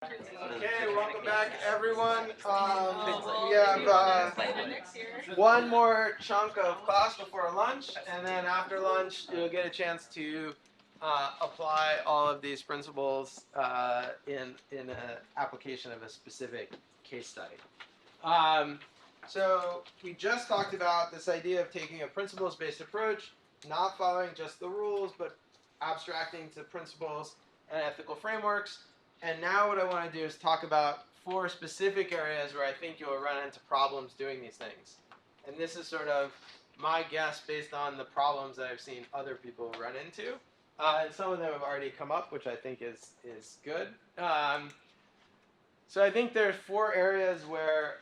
Okay, welcome back everyone. We have one more chunk of class before lunch, and then after lunch you'll get a chance to apply all of these principles in an application of a specific case study. So we just talked about this idea of taking a principles-based approach, not following just the rules, but abstracting to principles and ethical frameworks. And now what I want to do is talk about 4 specific areas where I think you'll run into problems doing these things. And this is sort of my guess based on the problems that I've seen other people run into. And some of them have already come up, which I think is good. So I think there's 4 areas where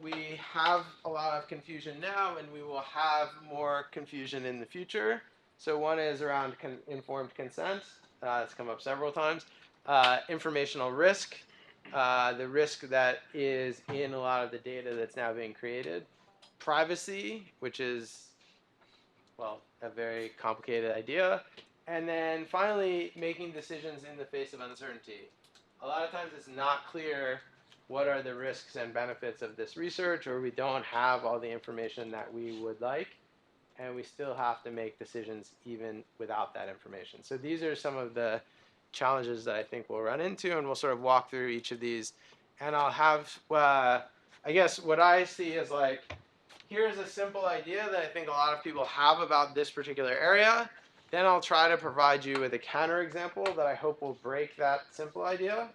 we have a lot of confusion now, and we will have more confusion in the future. So one is around informed consent. It's come up several times. Informational risk, the risk that is in a lot of the data that's now being created. Privacy, which is, well, a very complicated idea. And then finally, making decisions in the face of uncertainty. A lot of times it's not clear what are the risks and benefits of this research, or we don't have all the information that we would like, and we still have to make decisions even without that information. So these are some of the challenges that I think we'll run into, and we'll sort of walk through each of these. And I'll have, I guess what I see is like, here's a simple idea that I think a lot of people have about this particular area. Then I'll try to provide you with a counterexample that I hope will break that simple idea.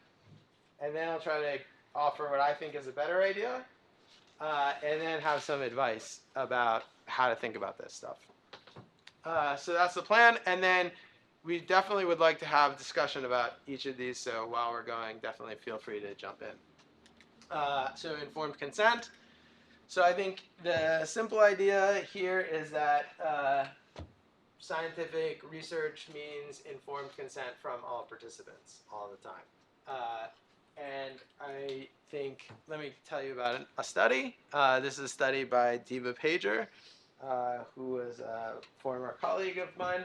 And then I'll try to offer what I think is a better idea. And then have some advice about how to think about this stuff. So that's the plan. And then we definitely would like to have discussion about each of these. So while we're going, definitely feel free to jump in. So informed consent. So I think the simple idea here is that scientific research means informed consent from all participants all the time. And I think, let me tell you about a study. This is a study by Diva Pager, who was a former colleague of mine.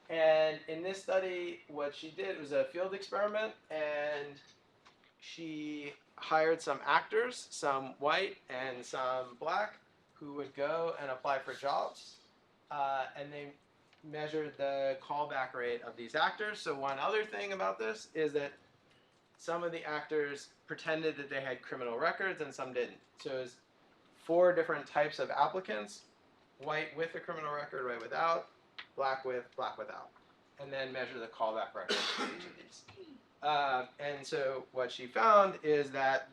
And in this study, what she did was a field experiment, and she hired some actors, some white and some black, who would go and apply for jobs. And they measured the callback rate of these actors. So one other thing about this is that some of the actors pretended that they had criminal records and some didn't. So it was 4 different types of applicants: white with a criminal record, white without, black with, black without, and then measure the callback record for each of these. And so what she found is that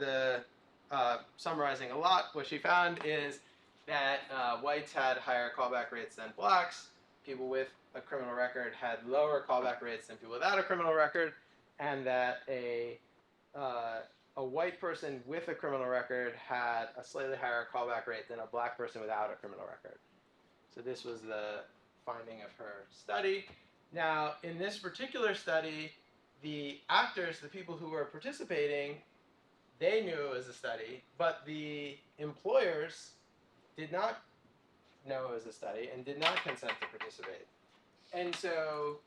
summarizing a lot, what she found is that whites had higher callback rates than blacks. People with a criminal record had lower callback rates than people without a criminal record, and that a white person with a criminal record had a slightly higher callback rate than a black person without a criminal record. So this was the finding of her study. Now, in this particular study, the actors, the people who were participating, they knew it was a study, but the employers did not know it was a study and did not consent to participate. And so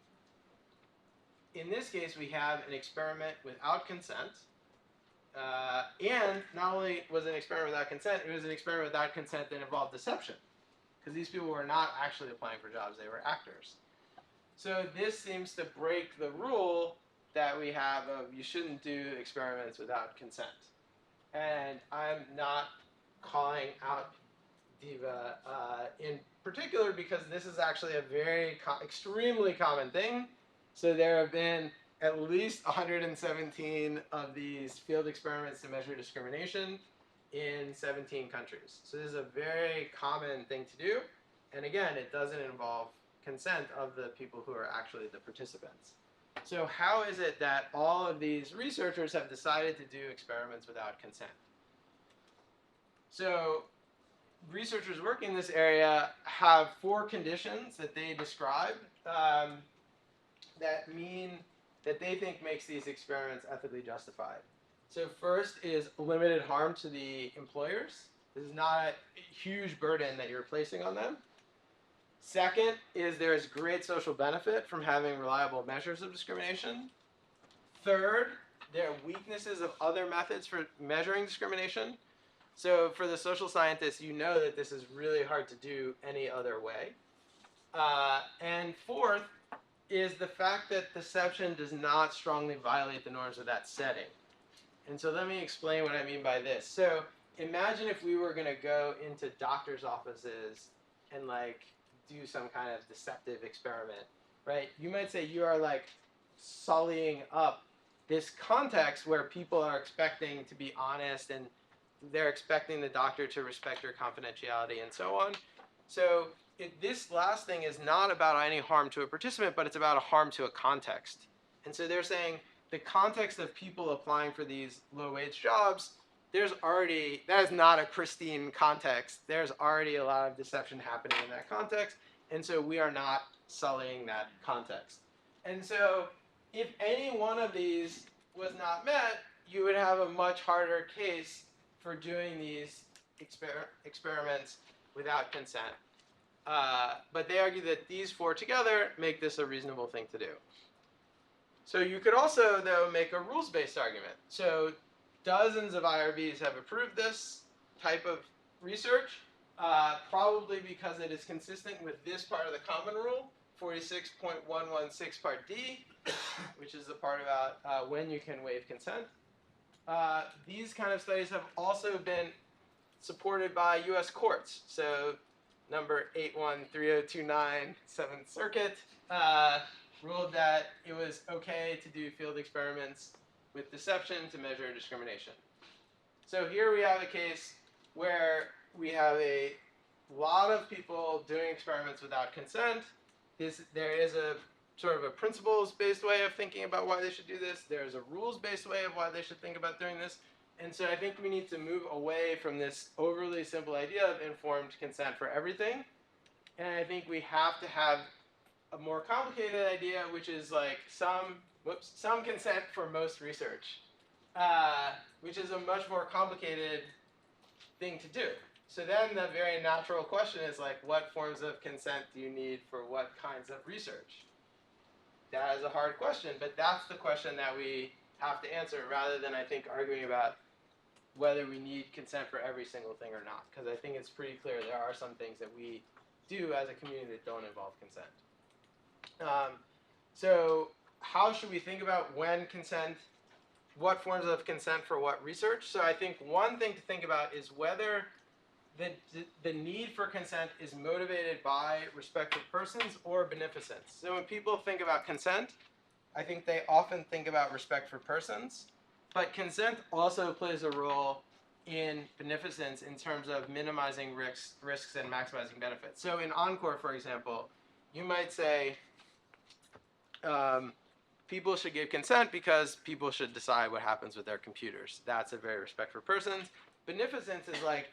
in this case, we have an experiment without consent. And not only was it an experiment without consent, it was an experiment without consent that involved deception, because these people were not actually applying for jobs, they were actors. So this seems to break the rule that we have of you shouldn't do experiments without consent. And I'm not calling out Diva in particular, because this is actually a very extremely common thing. So there have been at least 117 of these field experiments to measure discrimination in 17 countries. So this is a very common thing to do. And again, it doesn't involve consent of the people who are actually the participants. So how is it that all of these researchers have decided to do experiments without consent? So researchers working in this area have 4 conditions that they describe that mean that they think makes these experiments ethically justified. So first is limited harm to the employers. This is not a huge burden that you're placing on them. Second is there is great social benefit from having reliable measures of discrimination. Third, there are weaknesses of other methods for measuring discrimination. So for the social scientists, you know that this is really hard to do any other way. And fourth is the fact that deception does not strongly violate the norms of that setting. And so let me explain what I mean by this. So imagine if we were going to go into doctors' offices and like do some kind of deceptive experiment, right? You might say you are like sullying up this context where people are expecting to be honest and they're expecting the doctor to respect your confidentiality and so on. So this last thing is not about any harm to a participant, but it's about a harm to a context. And so they're saying the context of people applying for these low-wage jobs, that is not a pristine context. There's already a lot of deception happening in that context, and so we are not sullying that context. And so if any one of these was not met, you would have a much harder case for doing these experiments without consent. But they argue that these four together make this a reasonable thing to do. So you could also, though, make a rules-based argument. So dozens of IRBs have approved this type of research, probably because it is consistent with this part of the common rule, 46.116 Part D, which is the part about when you can waive consent. These kind of studies have also been supported by U.S. courts. So number 813029, 7th Circuit, ruled that it was okay to do field experiments with deception to measure discrimination. So here we have a case where we have a lot of people doing experiments without consent. There is a sort of a principles-based way of thinking about why they should do this. There's a rules-based way of why they should think about doing this. And so I think we need to move away from this overly simple idea of informed consent for everything. And I think we have to have a more complicated idea, which is like some consent for most research, which is a much more complicated thing to do. So then the very natural question is like, what forms of consent do you need for what kinds of research? That is a hard question, but that's the question that we have to answer rather than, I think, arguing about whether we need consent for every single thing or not. Because I think it's pretty clear there are some things that we do as a community that don't involve consent. So how should we think about when consent, what forms of consent for what research? So I think one thing to think about is whether the need for consent is motivated by respect for persons or beneficence. So when people think about consent, I think they often think about respect for persons, but consent also plays a role in beneficence in terms of minimizing risks and maximizing benefits. So in Encore, for example, you might say people should give consent because people should decide what happens with their computers. That's a very respect for persons. Beneficence is like,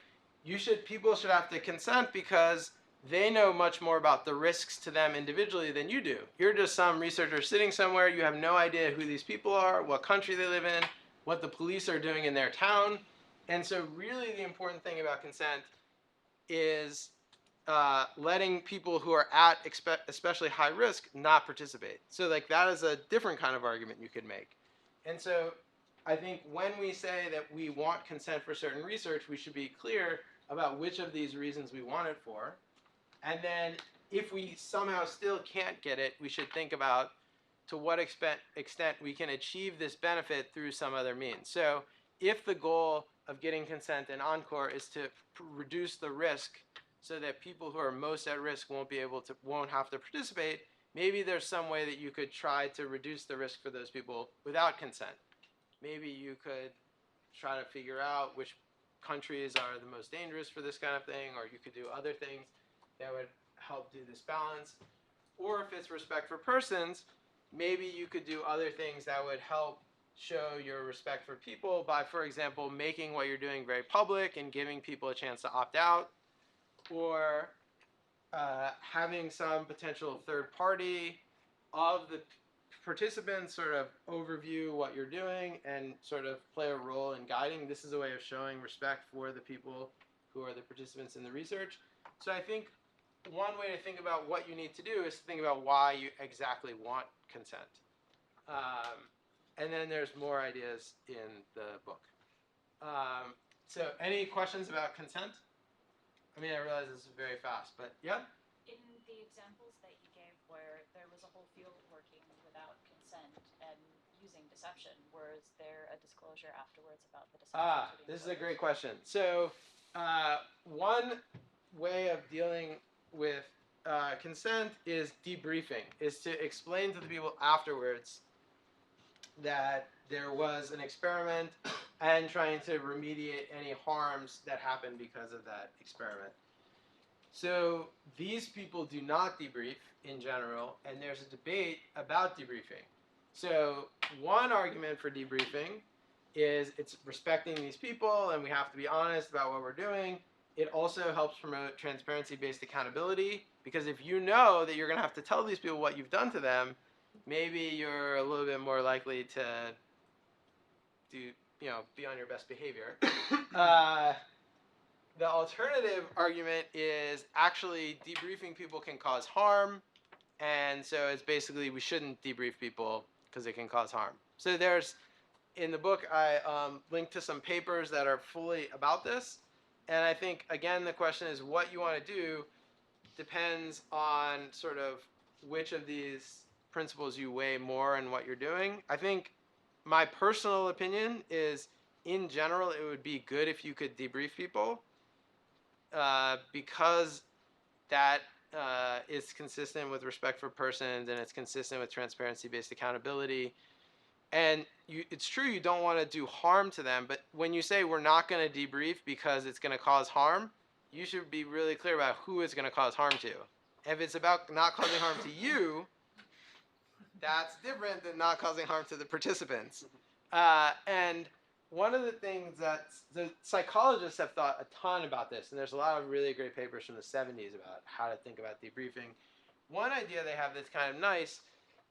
people should have to consent because they know much more about the risks to them individually than you do. You're just some researcher sitting somewhere. You have no idea who these people are, what country they live in, what the police are doing in their town. And so really the important thing about consent is letting people who are at especially high risk not participate. So like that is a different kind of argument you could make. And so I think when we say that we want consent for certain research, we should be clear about which of these reasons we want it for. And then if we somehow still can't get it, we should think about to what extent we can achieve this benefit through some other means. So if the goal of getting consent in Encore is to reduce the risk so that people who are most at risk won't have to participate, maybe there's some way that you could try to reduce the risk for those people without consent. Maybe you could try to figure out which countries are the most dangerous for this kind of thing, or you could do other things that would help do this balance. Or if it's respect for persons, maybe you could do other things that would help show your respect for people by, for example, making what you're doing very public and giving people a chance to opt out, or having some potential third party of the participants sort of overview what you're doing and sort of play a role in guiding. This is a way of showing respect for the people who are the participants in the research. So I think one way to think about what you need to do is to think about why you exactly want consent. And then there's more ideas in the book. So any questions about consent? I mean, I realize this is very fast, but yeah? In the examples that you gave where there was a whole field working without consent and using deception, was there a disclosure afterwards about the deception? This is a great question. So one way of dealing with consent is debriefing, is to explain to the people afterwards that there was an experiment and trying to remediate any harms that happened because of that experiment. So these people do not debrief in general, and there's a debate about debriefing. So one argument for debriefing is it's respecting these people, and we have to be honest about what we're doing. It also helps promote transparency-based accountability, because if you know that you're going to have to tell these people what you've done to them, maybe you're a little bit more likely to be on your best behavior. The alternative argument is actually debriefing people can cause harm, and so it's basically we shouldn't debrief people because it can cause harm. So there's, in the book, I linked to some papers that are fully about this, and I think, again, the question is what you want to do depends on sort of which of these principles you weigh more in what you're doing. I think my personal opinion is, in general, it would be good if you could debrief people, because that is consistent with respect for persons, and it's consistent with transparency-based accountability. And it's true you don't want to do harm to them, but when you say we're not going to debrief because it's going to cause harm, you should be really clear about who it's going to cause harm to. If it's about not causing harm to you, that's different than not causing harm to the participants. And one of the things that the psychologists have thought a ton about this, and there's a lot of really great papers from the 70s about how to think about debriefing. One idea they have that's kind of nice,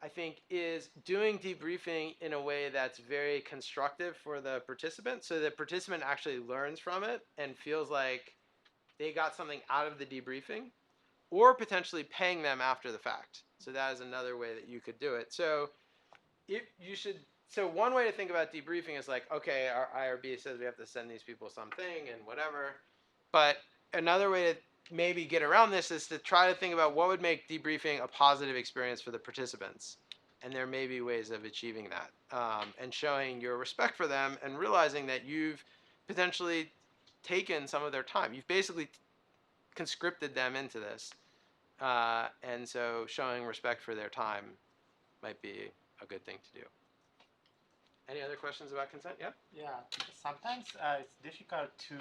I think, is doing debriefing in a way that's very constructive for the participant, so the participant actually learns from it and feels like they got something out of the debriefing, or potentially paying them after the fact. So that is another way that you could do it. So one way to think about debriefing is like, okay, our IRB says we have to send these people something and whatever. But another way to maybe get around this is to try to think about what would make debriefing a positive experience for the participants. And there may be ways of achieving that, and showing your respect for them and realizing that you've potentially taken some of their time. You've basically conscripted them into this. And so showing respect for their time might be a good thing to do. Any other questions about consent? Yeah? Yeah, sometimes it's difficult to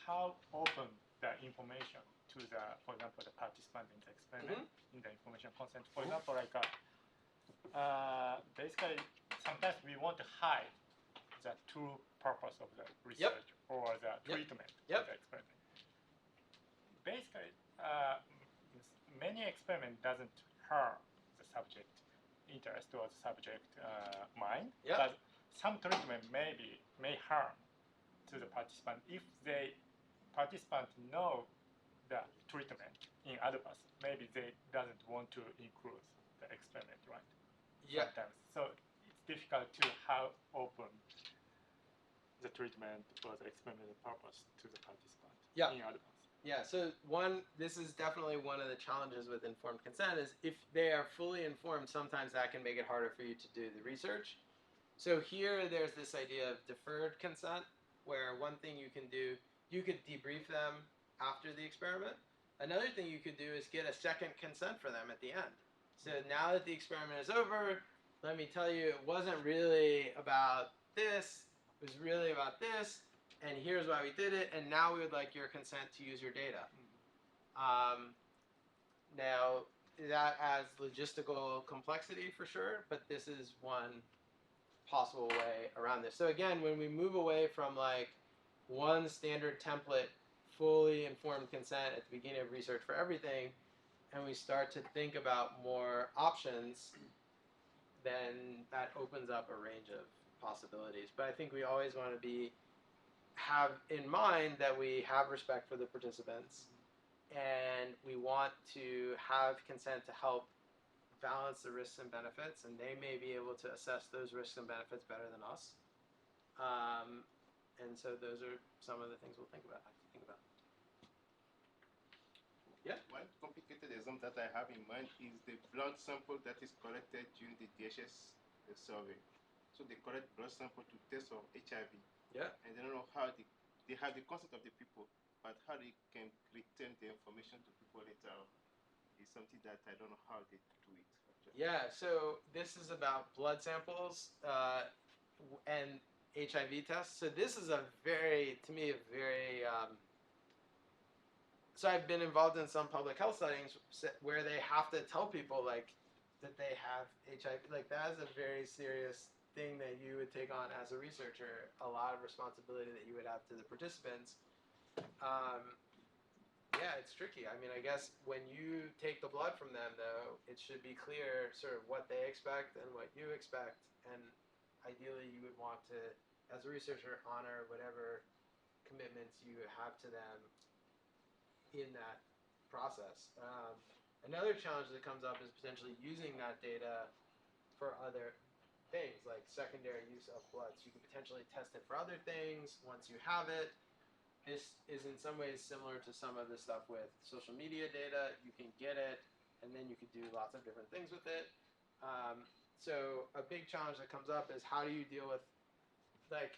how open the information to the, for example, the participant in the experiment, in the information consent. For example, like basically, sometimes we want to hide the true purpose of the research or the treatment of the experiment. Basically, many experiment doesn't harm the subject interest or the subject mind, but some treatment may harm to the participant if the participant know the treatment in advance. Maybe they doesn't want to include the experiment, right? Yeah. Sometimes. So it's difficult to how open the treatment or the experimental purpose to the participant in advance. Yeah, so this is definitely one of the challenges with informed consent is if they are fully informed, sometimes that can make it harder for you to do the research. So here there's this idea of deferred consent, where one thing you can do, you could debrief them after the experiment. Another thing you could do is get a second consent for them at the end. So now that the experiment is over, let me tell you, it wasn't really about this, it was really about this, and here's why we did it, and now we would like your consent to use your data. Now, that adds logistical complexity for sure, but this is one possible way around this. So again, when we move away from like one standard template, fully informed consent at the beginning of research for everything, and we start to think about more options, then that opens up a range of possibilities. But I think we always want to have in mind that we have respect for the participants, and we want to have consent to help balance the risks and benefits, and they may be able to assess those risks and benefits better than us. And so those are some of the things we'll think about. Yeah. One complicated example that I have in mind is the blood sample that is collected during the DHS survey. So they collect blood sample to test for HIV. Yeah. And they don't know how they have the consent of the people, but how they can return the information to people later is something that I don't know how they do it. Actually. Yeah, so this is about blood samples and HIV tests. So this is to me, a very so I've been involved in some public health settings where they have to tell people like that they have HIV. Like that is a very serious thing that you would take on as a researcher. A lot of responsibility that you would have to the participants. Yeah, it's tricky. I mean, I guess when you take the blood from them, though, it should be clear sort of what they expect and what you expect. And ideally, you would want to, as a researcher, honor whatever commitments you have to them in that process. Another challenge that comes up is potentially using that data for other things, like secondary use of blood. So you could potentially test it for other things once you have it. This is in some ways similar to some of the stuff with social media data. You can get it, and then you could do lots of different things with it. So a big challenge that comes up is how do you deal with, like,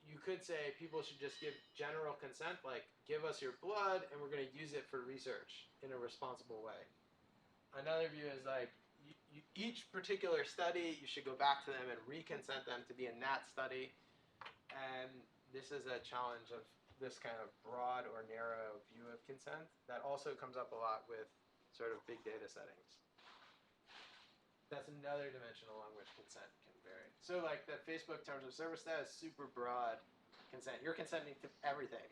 you could say people should just give general consent, like give us your blood and we're going to use it for research in a responsible way. Another view is like each particular study, you should go back to them and reconsent them to be in that study. And this is a challenge of this kind of broad or narrow view of consent that also comes up a lot with sort of big data settings. That's another dimension along which consent can vary. So like the Facebook terms of service, that is super broad consent. You're consenting to everything.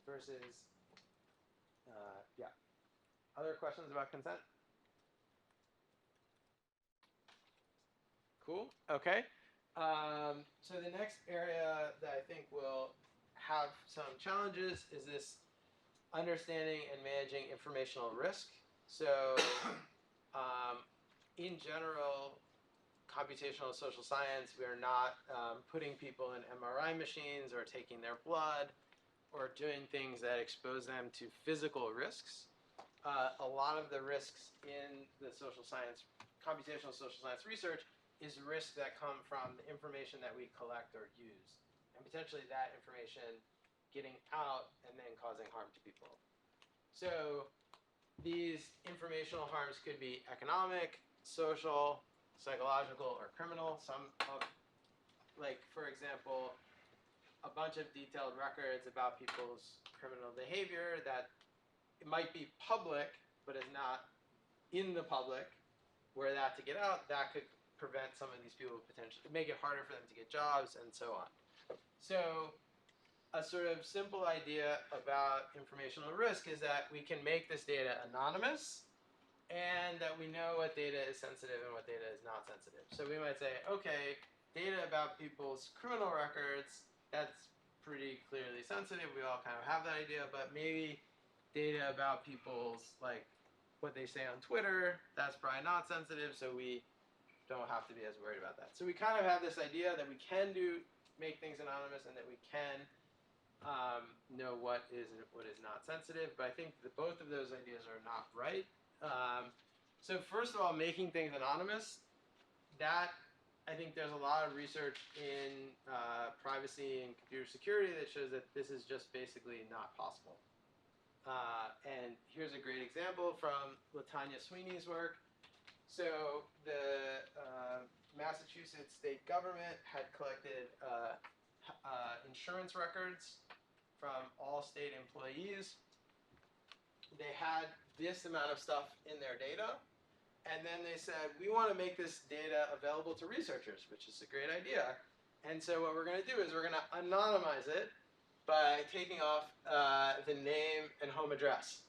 Versus, yeah. Other questions about consent? Cool, okay. So the next area that I think will have some challenges is this understanding and managing informational risk. So in general, computational social science, we are not putting people in MRI machines or taking their blood or doing things that expose them to physical risks. A lot of the risks in the social science, computational social science research is risks that come from the information that we collect or use, and potentially that information getting out and then causing harm to people. So these informational harms could be economic, social, psychological, or criminal. Some of, like, for example, a bunch of detailed records about people's criminal behavior that it might be public, but is not in the public, were that to get out, that could prevent some of these people potentially, make it harder for them to get jobs, and so on. So a sort of simple idea about informational risk is that we can make this data anonymous and that we know what data is sensitive and what data is not sensitive. So we might say, okay, data about people's criminal records, that's pretty clearly sensitive. We all kind of have that idea, but maybe data about people's, like, what they say on Twitter, that's probably not sensitive, so we don't have to be as worried about that. So we kind of have this idea that we can make things anonymous and that we can know what is and what is not sensitive, but I think that both of those ideas are not right. So first of all, making things anonymous, that I think there's a lot of research in privacy and computer security that shows that this is just basically not possible. And here's a great example from Latanya Sweeney's work. So the Massachusetts state government had collected insurance records from all state employees. They had this amount of stuff in their data, and then they said, we want to make this data available to researchers, which is a great idea. And so what we're going to do is we're going to anonymize it by taking off the name and home address.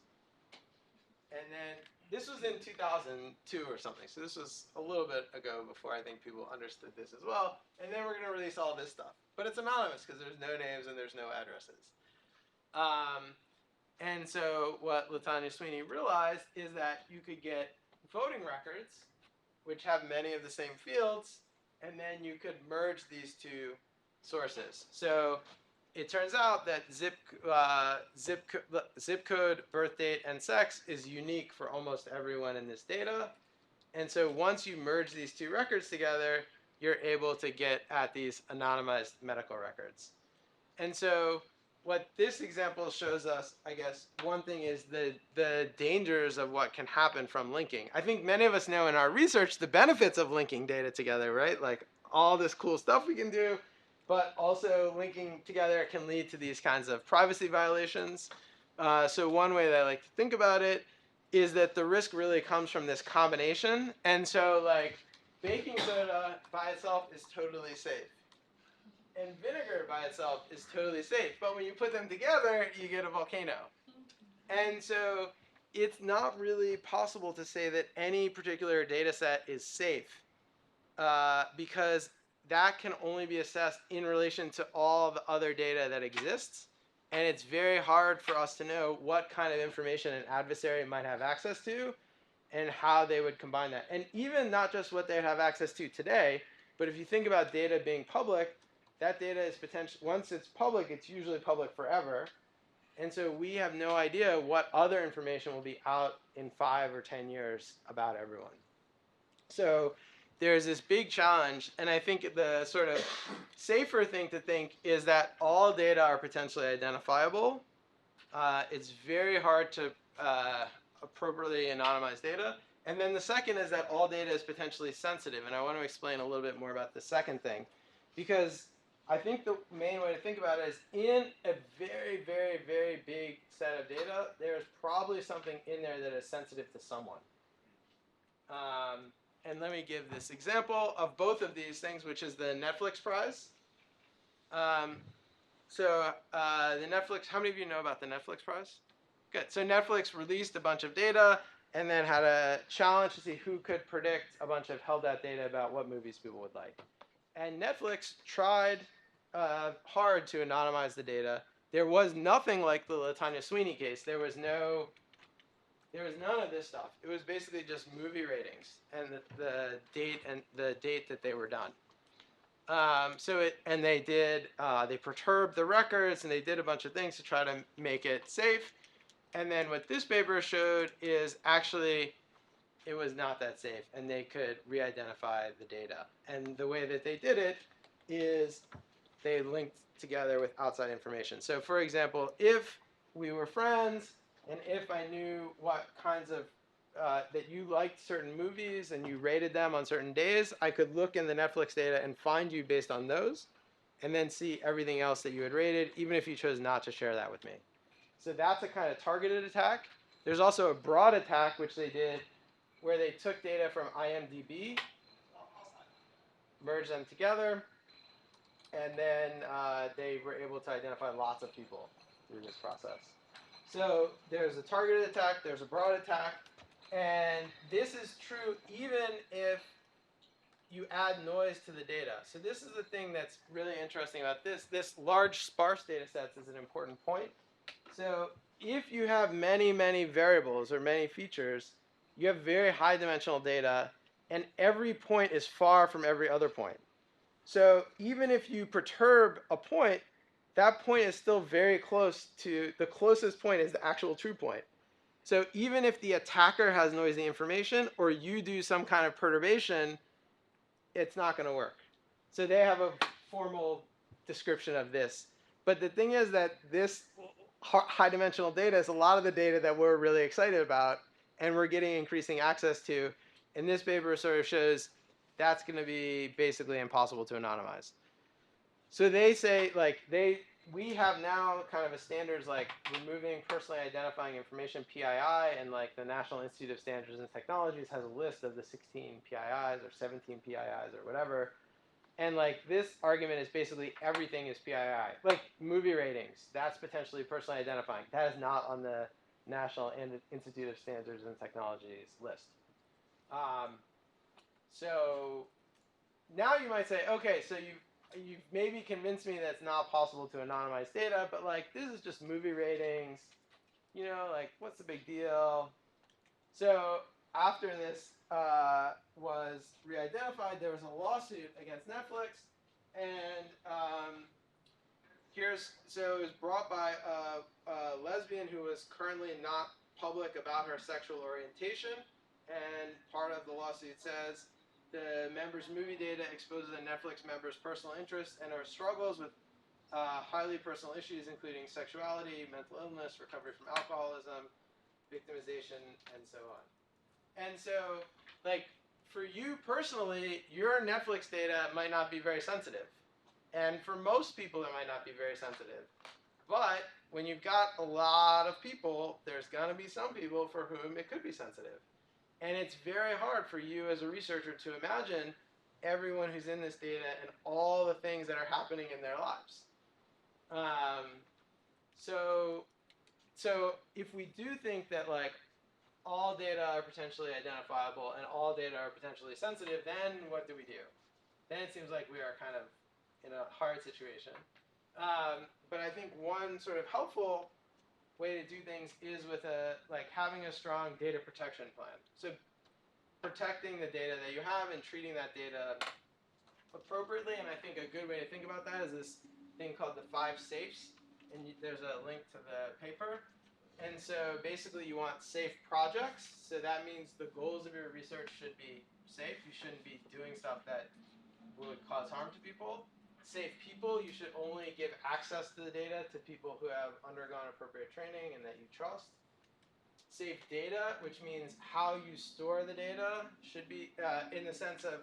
And then this was in 2002 or something, so this was a little bit ago before I think people understood this as well. And then we're going to release all this stuff. But it's anonymous because there's no names and there's no addresses. And so what Latanya Sweeney realized is that you could get voting records, which have many of the same fields, and then you could merge these two sources. So it turns out that zip code, birth date, and sex is unique for almost everyone in this data. And so once you merge these two records together, you're able to get at these anonymized medical records. And so what this example shows us, I guess, one thing is the dangers of what can happen from linking. I think many of us know in our research the benefits of linking data together, right? Like all this cool stuff we can do, but also linking together can lead to these kinds of privacy violations. So one way that I like to think about it is that the risk really comes from this combination. And so like baking soda by itself is totally safe. And vinegar by itself is totally safe. But when you put them together, you get a volcano. And so it's not really possible to say that any particular data set is safe because that can only be assessed in relation to all the other data that exists. And it's very hard for us to know what kind of information an adversary might have access to and how they would combine that. And even not just what they have access to today, but if you think about data being public, that data is potential. Once it's public, it's usually public forever. And so we have no idea what other information will be out in 5 or 10 years about everyone. So there's this big challenge, and I think the sort of safer thing to think is that all data are potentially identifiable. It's very hard to appropriately anonymize data. And then the second is that all data is potentially sensitive, and I want to explain a little bit more about the second thing, because I think the main way to think about it is in a very, very, very big set of data, there's probably something in there that is sensitive to someone. And let me give this example of both of these things, which is the Netflix prize. The Netflix, how many of you know about the Netflix prize? Good. So Netflix released a bunch of data and then had a challenge to see who could predict a bunch of held out data about what movies people would like. And Netflix tried hard to anonymize the data. There was nothing like the Latanya Sweeney case. There was none of this stuff. It was basically just movie ratings and the date that they were done. They perturbed the records and they did a bunch of things to try to make it safe. And then what this paper showed is actually it was not that safe, and they could re-identify the data. And the way that they did it is they linked together with outside information. So for example, if we were friends, and if I knew what kinds of, that you liked certain movies and you rated them on certain days, I could look in the Netflix data and find you based on those, and then see everything else that you had rated, even if you chose not to share that with me. So that's a kind of targeted attack. There's also a broad attack, which they did, where they took data from IMDb, merged them together, and then they were able to identify lots of people through this process. So there's a targeted attack, there's a broad attack, and this is true even if you add noise to the data. So this is the thing that's really interesting about this. This large sparse data sets is an important point. So if you have many, many variables or many features, you have very high dimensional data, and every point is far from every other point. So even if you perturb a point, that point is still very close to, the closest point is the actual true point. So even if the attacker has noisy information or you do some kind of perturbation, it's not going to work. So they have a formal description of this. But the thing is that this high dimensional data is a lot of the data that we're really excited about and we're getting increasing access to. And this paper sort of shows that's going to be basically impossible to anonymize. So they say, like, we have now kind of a standards like removing personally identifying information, PII, and like the National Institute of Standards and Technologies has a list of the 16 PIIs or 17 PIIs or whatever. And like this argument is basically everything is PII. Like movie ratings, that's potentially personally identifying. That is not on the National Institute of Standards and Technologies list. So now you might say, okay, so you've maybe convinced me that it's not possible to anonymize data, but like this is just movie ratings. you know, like, what's the big deal? So after this was re-identified, there was a lawsuit against Netflix, and so it was brought by a lesbian who was currently not public about her sexual orientation, and part of the lawsuit says the members' movie data exposes a Netflix member's personal interests and or struggles with highly personal issues, including sexuality, mental illness, recovery from alcoholism, victimization, and so on. And so, like, for you personally, your Netflix data might not be very sensitive. And for most people, it might not be very sensitive. But when you've got a lot of people, there's going to be some people for whom it could be sensitive. And it's very hard for you as a researcher to imagine everyone who's in this data and all the things that are happening in their lives. So if we do think that, like, all data are potentially identifiable and all data are potentially sensitive, then what do we do? Then it seems like we are kind of in a hard situation. But I think one sort of helpful way to do things is with having a strong data protection plan. So protecting the data that you have and treating that data appropriately. And I think a good way to think about that is this thing called the 5 safes. And there's a link to the paper. And so basically you want safe projects. So that means the goals of your research should be safe. You shouldn't be doing stuff that would cause harm to people. Safe people, you should only give access to the data to people who have undergone appropriate training and that you trust. Safe data, which means how you store the data should be in the sense of,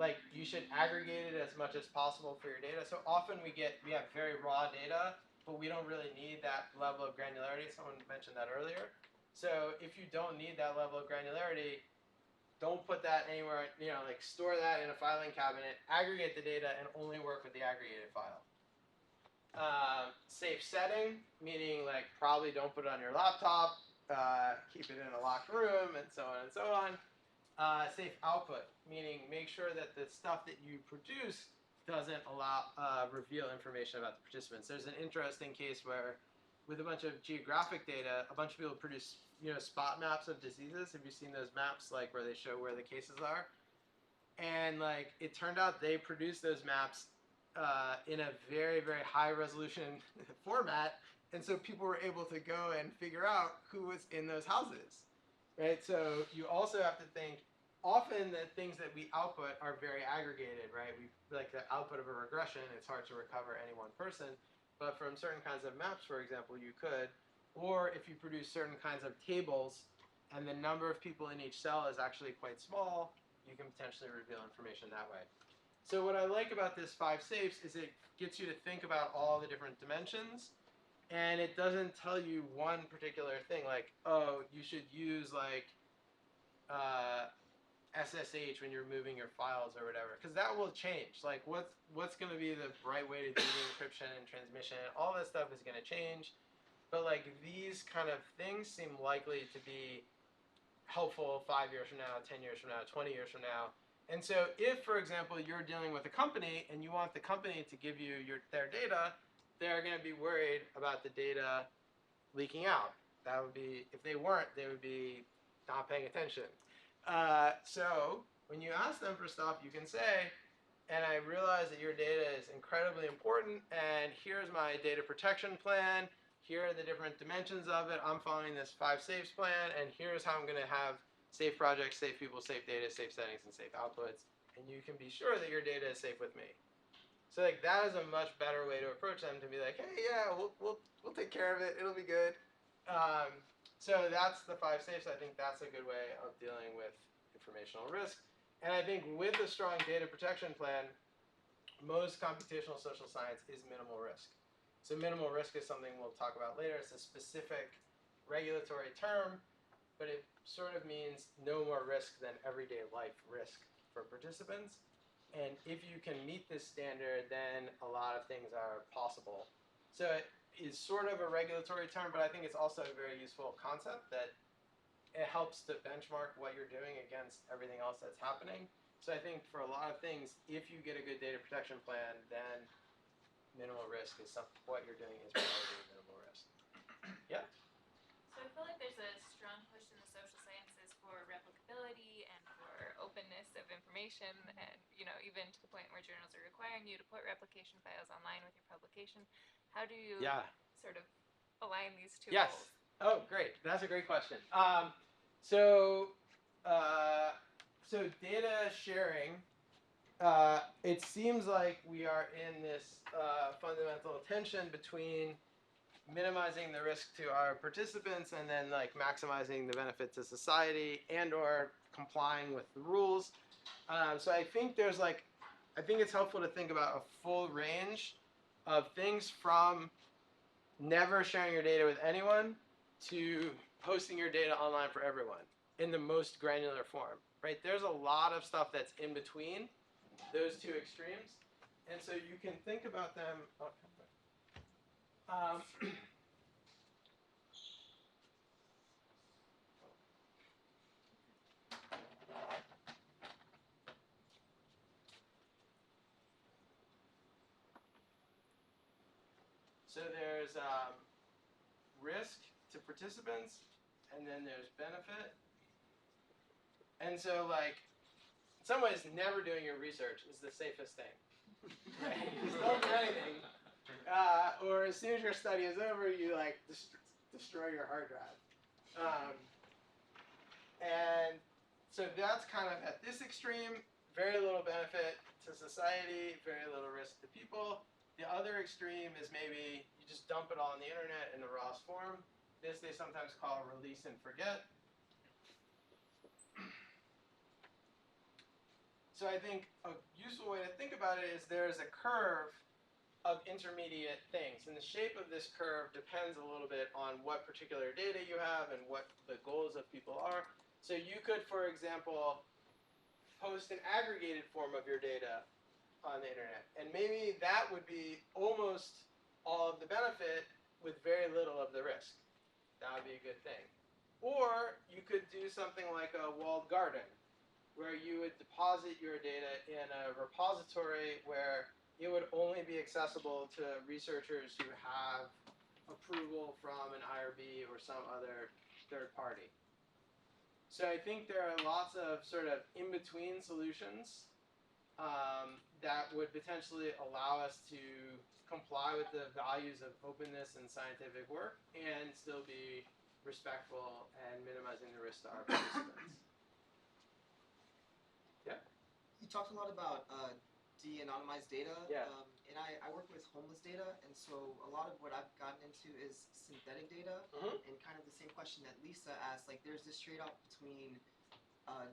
like, you should aggregate it as much as possible for your data. So often we have very raw data, but we don't really need that level of granularity. Someone mentioned that earlier. So if you don't need that level of granularity, don't put that anywhere, like, store that in a filing cabinet, aggregate the data, and only work with the aggregated file. Safe setting, meaning, like, probably don't put it on your laptop, keep it in a locked room, and so on and so on. Safe output, meaning make sure that the stuff that you produce doesn't reveal information about the participants. There's an interesting case where, with a bunch of geographic data, a bunch of people produce spot maps of diseases. Have you seen those maps, like, where they show where the cases are? And, like, it turned out they produced those maps in a very, very high resolution format, and so people were able to go and figure out who was in those houses, right? So you also have to think, often the things that we output are very aggregated, right? Like the output of a regression, it's hard to recover any one person, but from certain kinds of maps, for example, you could. Or if you produce certain kinds of tables and the number of people in each cell is actually quite small, you can potentially reveal information that way. So what I like about this 5 safes is it gets you to think about all the different dimensions, and it doesn't tell you one particular thing, like, oh, you should use, like, SSH when you're moving your files or whatever, because that will change. Like, what's going to be the right way to do the encryption and transmission? All that stuff is going to change. But, like, these kind of things seem likely to be helpful 5 years from now, 10 years from now, 20 years from now. And so if, for example, you're dealing with a company and you want the company to give you their data, they're going to be worried about the data leaking out. That would be, if they weren't, they would be not paying attention. So when you ask them for stuff, you can say, and I realize that your data is incredibly important, and here's my data protection plan. Here are the different dimensions of it. I'm following this 5 safes plan, and here's how I'm going to have safe projects, safe people, safe data, safe settings, and safe outputs. And you can be sure that your data is safe with me. So, like, that is a much better way to approach them, to be like, hey, yeah, we'll take care of it. It'll be good. So that's the 5 safes. I think that's a good way of dealing with informational risk. And I think with a strong data protection plan, most computational social science is minimal risk. So minimal risk is something we'll talk about later. It's a specific regulatory term, but it sort of means no more risk than everyday life risk for participants. And if you can meet this standard, then a lot of things are possible. So it is sort of a regulatory term, but I think it's also a very useful concept that it helps to benchmark what you're doing against everything else that's happening. So I think for a lot of things, if you get a good data protection plan, then minimal risk is what you're doing is probably minimal risk. Yeah? feel like there's a strong push in the social sciences for replicability and for openness of information, and even to the point where journals are requiring you to put replication files online with your publication. How do you sort of align these two goals? Oh, great. That's a great question. So data sharing. It seems like we are in this fundamental tension between minimizing the risk to our participants and then like maximizing the benefit to society and or complying with the rules. So I think it's helpful to think about a full range of things from never sharing your data with anyone to posting your data online for everyone in the most granular form, right? There's a lot of stuff that's in between those two extremes, and so you can think about them. So there's risk to participants, and then there's benefit. And so, like, in some ways, never doing your research is the safest thing. Right? You just don't do anything. Or as soon as your study is over, you like destroy your hard drive. And so that's kind of at this extreme, very little benefit to society, very little risk to people. The other extreme is maybe you just dump it all on the internet in a raw form. This they sometimes call release and forget. So I think a useful way to think about it is there's a curve of intermediate things. And the shape of this curve depends a little bit on what particular data you have and what the goals of people are. So you could, for example, post an aggregated form of your data on the internet. And maybe that would be almost all of the benefit with very little of the risk. That would be a good thing. Or you could do something like a walled garden, where you would deposit your data in a repository where it would only be accessible to researchers who have approval from an IRB or some other third party. So I think there are lots of sort of in-between solutions that would potentially allow us to comply with the values of openness and scientific work and still be respectful and minimizing the risk to our participants. Yeah? You talked a lot about de-anonymized data. Yeah. And I work with homeless data, and so a lot of what I've gotten into is synthetic data, and kind of the same question that Lisa asked, like there's this trade-off between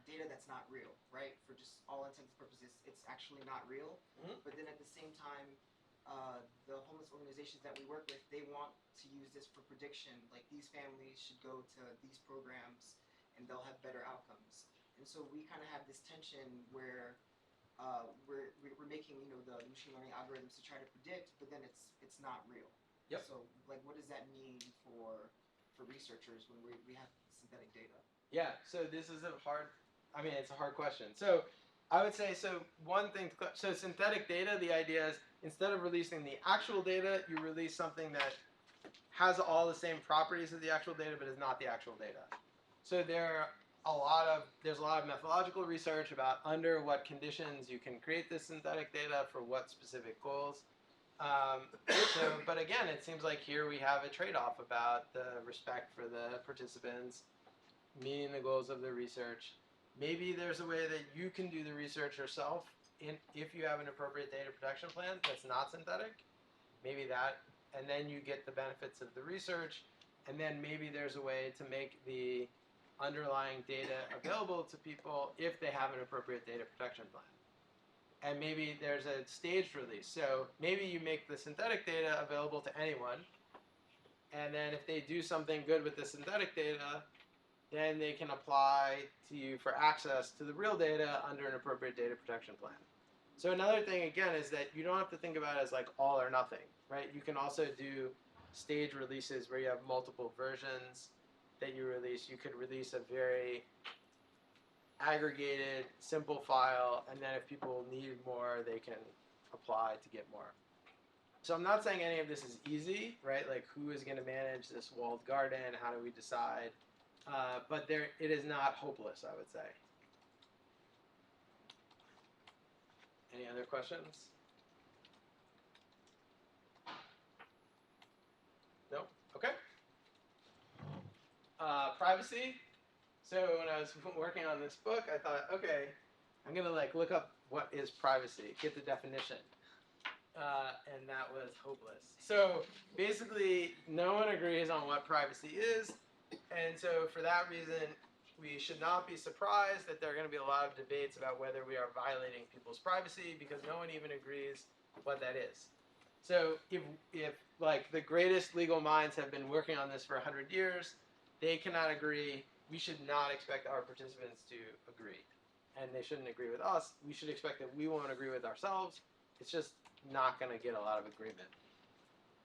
data that's not real, right? For just all intents and purposes, it's actually not real. But then at the same time, the homeless organizations that we work with, they want to use this for prediction. Like these families should go to these programs and they'll have better outcomes. And so we kind of have this tension where we're making the machine learning algorithms to try to predict, but then it's not real. Yep. So like what does that mean for researchers when we have synthetic data? Yeah, so this is it's a hard question. So I would say, one thing, so synthetic data, the idea is instead of releasing the actual data, you release something that has all the same properties as the actual data, but is not the actual data. So there's a lot of methodological research about under what conditions you can create this synthetic data for what specific goals. But again, it seems like here we have a trade-off about the respect for the participants, meeting the goals of the research. Maybe there's a way that you can do the research yourself if you have an appropriate data protection plan that's not synthetic. Maybe that, and then you get the benefits of the research, and then maybe there's a way to make the underlying data available to people if they have an appropriate data protection plan. And maybe there's a staged release. So maybe you make the synthetic data available to anyone, and then if they do something good with the synthetic data, then they can apply to you for access to the real data under an appropriate data protection plan. So another thing, again, is that you don't have to think about it as like all or nothing, right? You can also do stage releases where you have multiple versions that you release. You could release a very aggregated, simple file, and then if people need more, they can apply to get more. So I'm not saying any of this is easy, right? Like who is going to manage this walled garden? How do we decide? But it is not hopeless, I would say. Any other questions? No? Okay. Privacy. So when I was working on this book, I thought, okay, I'm going to like look up what is privacy, get the definition. And that was hopeless. So basically, no one agrees on what privacy is. And so for that reason, we should not be surprised that there are going to be a lot of debates about whether we are violating people's privacy, because no one even agrees what that is. So if like the greatest legal minds have been working on this for 100 years, they cannot agree. We should not expect our participants to agree. And they shouldn't agree with us. We should expect that we won't agree with ourselves. It's just not going to get a lot of agreement.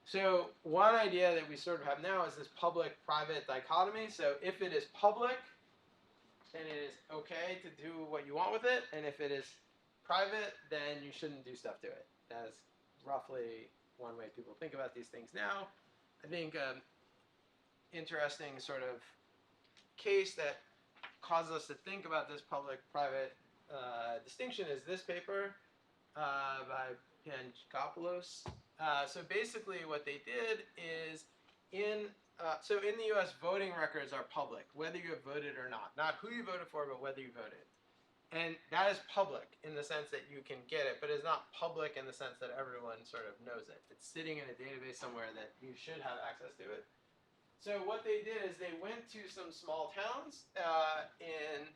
So one idea that we sort of have now is this public-private dichotomy. So if it is public, then it is okay to do what you want with it. And if it is private, then you shouldn't do stuff to it. That's roughly one way people think about these things now. I think interesting sort of case that causes us to think about this public-private distinction is this paper by Pankopoulos. So basically what they did is so in the US, voting records are public, whether you have voted or not who you voted for, but whether you voted. And that is public in the sense that you can get it, but it's not public in the sense that everyone sort of knows it. It's sitting in a database somewhere that you should have access to it. So what they did is they went to some small towns and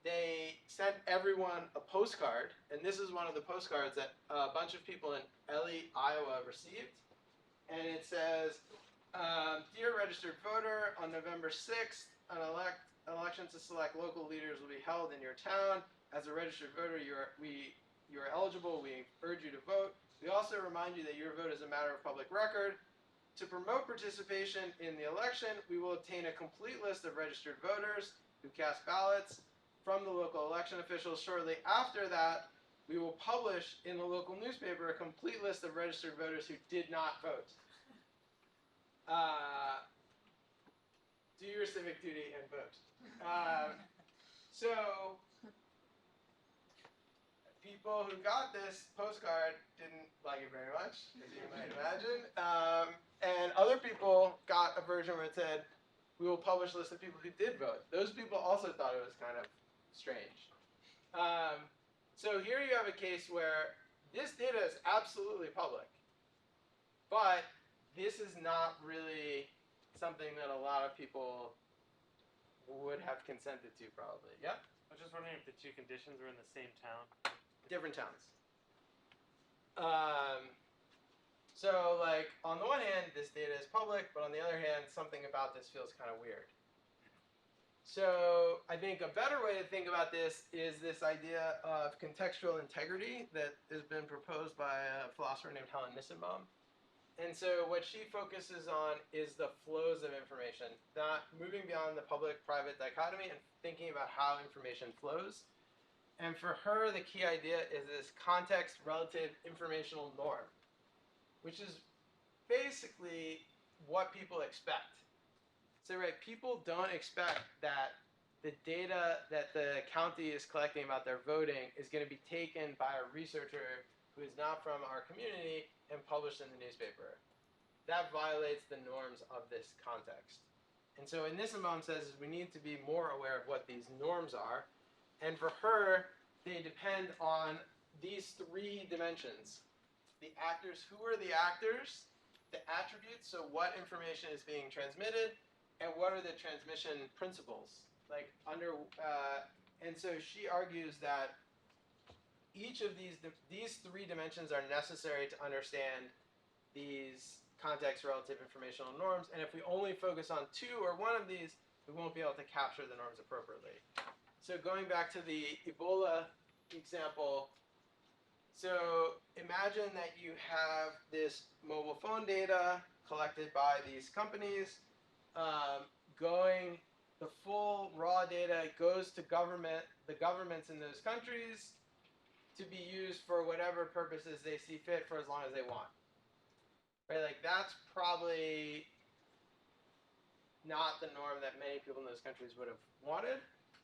they sent everyone a postcard, and this is one of the postcards that a bunch of people in Ely, Iowa received. And it says, Dear registered voter, on November 6th, an election to select local leaders will be held in your town. As a registered voter, you are eligible. We urge you to vote. We also remind you that your vote is a matter of public record. To promote participation in the election, we will obtain a complete list of registered voters who cast ballots from the local election officials. Shortly after that, we will publish in the local newspaper a complete list of registered voters who did not vote. Do your civic duty and vote. So people who got this postcard didn't like it very much, as you might imagine. And other people got a version where it said, we will publish a list of people who did vote. Those people also thought it was kind of strange. So here you have a case where this data is absolutely public, but this is not really something that a lot of people would have consented to, probably. Yeah? I was just wondering if the two conditions were in the same town. Different towns. So, like, on the one hand, this data is public, but on the other hand, something about this feels kind of weird. So, I think a better way to think about this is this idea of contextual integrity that has been proposed by a philosopher named Helen Nissenbaum. And so what she focuses on is the flows of information, not moving beyond the public-private dichotomy and thinking about how information flows. And for her, the key idea is this context-relative informational norm, which is basically what people expect. So, right, people don't expect that the data that the county is collecting about their voting is going to be taken by a researcher who is not from our community and published in the newspaper. That violates the norms of this context. And so Nissenbaum says we need to be more aware of what these norms are. And for her, they depend on these three dimensions. The actors, who are the actors? The attributes, so what information is being transmitted, and what are the transmission principles? And so she argues that each of these three dimensions are necessary to understand these context-relative informational norms, and if we only focus on two or one of these, we won't be able to capture the norms appropriately. So going back to the Ebola example, so imagine that you have this mobile phone data collected by these companies, the full raw data goes to the governments in those countries, to be used for whatever purposes they see fit for as long as they want. right? Like that's probably not the norm that many people in those countries would have wanted.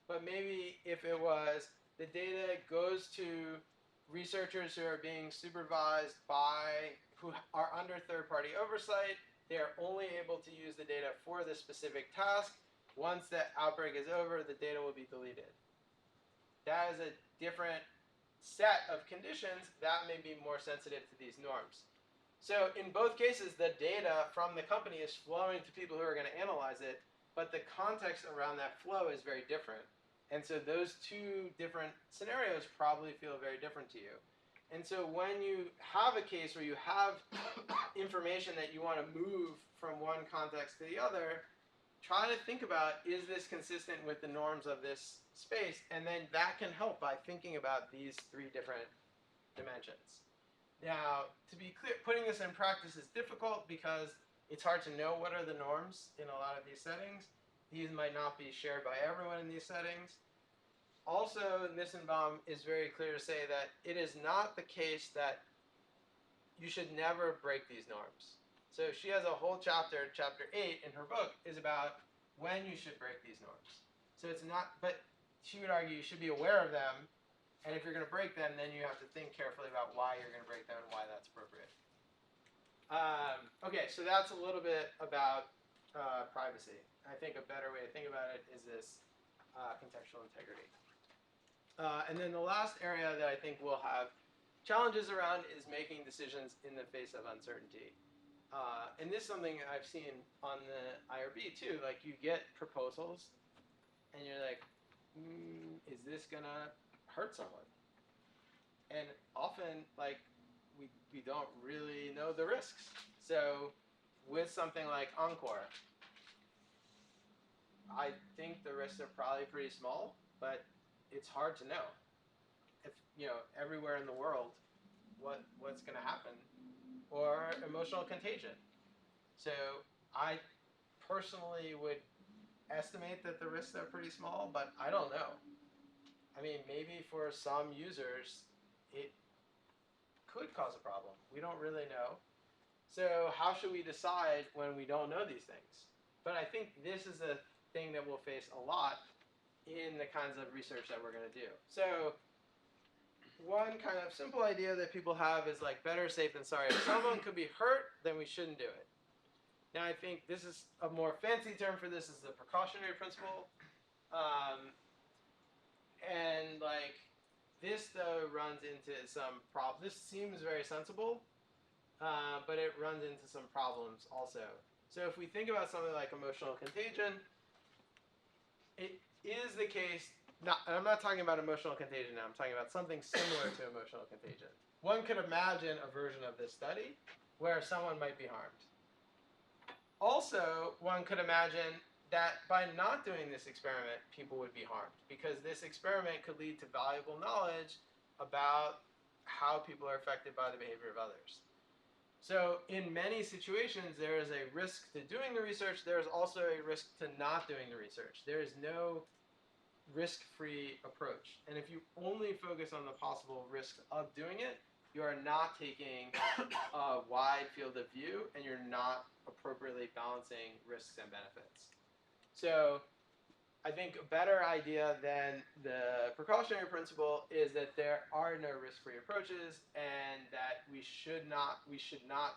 But maybe if it was, the data goes to researchers who are being supervised by, who are under third-party oversight. They are only able to use the data for this specific task. Once that outbreak is over, the data will be deleted. That is a different set of conditions that may be more sensitive to these norms. So in both cases, the data from the company is flowing to people who are going to analyze it, but the context around that flow is very different. And so those two different scenarios probably feel very different to you. And so when you have a case where you have information that you want to move from one context to the other, try to think about, is this consistent with the norms of this space? And then that can help by thinking about these three different dimensions. Now, to be clear, putting this in practice is difficult because it's hard to know what are the norms in a lot of these settings. These might not be shared by everyone in these settings. Also, Nissenbaum is very clear to say that it is not the case that you should never break these norms. So she has a whole chapter, chapter 8 in her book, is about when you should break these norms. So it's not, but she would argue you should be aware of them, and if you're going to break them, then you have to think carefully about why you're going to break them and why that's appropriate. Okay, so that's a little bit about privacy. I think a better way to think about it is this contextual integrity. And then the last area that I think we'll have challenges around is making decisions in the face of uncertainty. And this is something I've seen on the IRB too. Like you get proposals, and you're like, is this gonna hurt someone? And often, like, we don't really know the risks. So with something like Encore, I think the risks are probably pretty small, but it's hard to know. If, you know, everywhere in the world, what's going to happen. Or emotional contagion. So I personally would estimate that the risks are pretty small, but I don't know. I mean, maybe for some users, it could cause a problem. We don't really know. So how should we decide when we don't know these things? But I think this is a thing that we'll face a lot in the kinds of research that we're going to do. So one kind of simple idea that people have is like better safe than sorry. If someone could be hurt, then we shouldn't do it. Now I think this is a more fancy term for this is the precautionary principle. And like this though runs into some problems. This seems very sensible, but it runs into some problems also. So if we think about something like emotional contagion, it is the case, I'm not talking about emotional contagion now, I'm talking about something similar to emotional contagion. One could imagine a version of this study where someone might be harmed. Also, one could imagine that by not doing this experiment, people would be harmed, because this experiment could lead to valuable knowledge about how people are affected by the behavior of others. So in many situations, there is a risk to doing the research. There is also a risk to not doing the research. There is no risk-free approach. And if you only focus on the possible risks of doing it, you are not taking a wide field of view, and you're not appropriately balancing risks and benefits. So I think a better idea than the precautionary principle is that there are no risk-free approaches, and that we should not